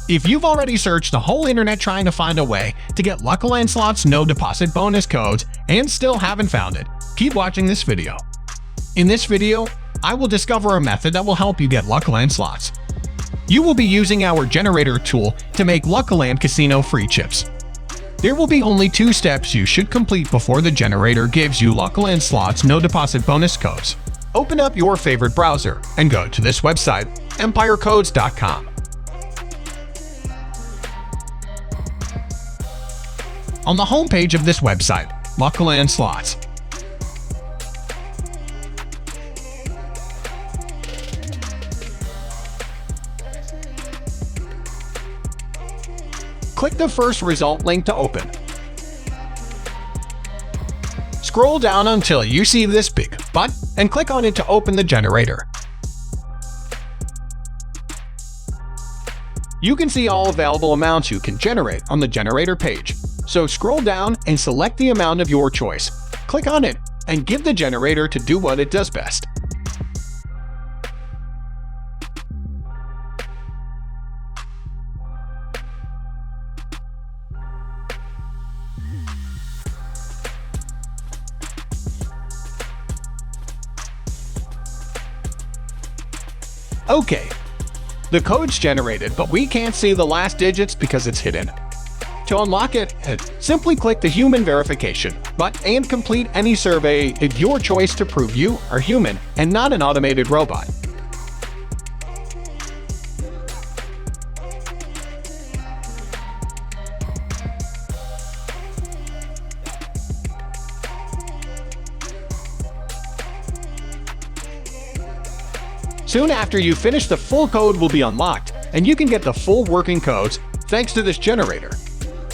If you've already searched the whole internet trying to find a way to get Luckyland slots no deposit bonus codes and still haven't found it, keep watching this video. In this video, I will discover a method that will help you get Luckyland slots. You will be using our generator tool to make Luckyland Casino free chips. There will be only 2 steps you should complete before the generator gives you Luckyland slots no deposit bonus codes. Open up your favorite browser and go to this website, empirecodes.com. On the home page of this website, Luckyland slots. Click the first result link to open. Scroll down until you see this big button and click on it to open the generator. You can see all available amounts you can generate on the generator page, so scroll down and select the amount of your choice. Click on it and give the generator to do what it does best. Okay, the code's generated, but we can't see the last digits because it's hidden. To unlock it, simply click the Human Verification button and complete any survey of your choice to prove you are human and not an automated robot. Soon after you finish, the full code will be unlocked, and you can get the full working codes thanks to this generator.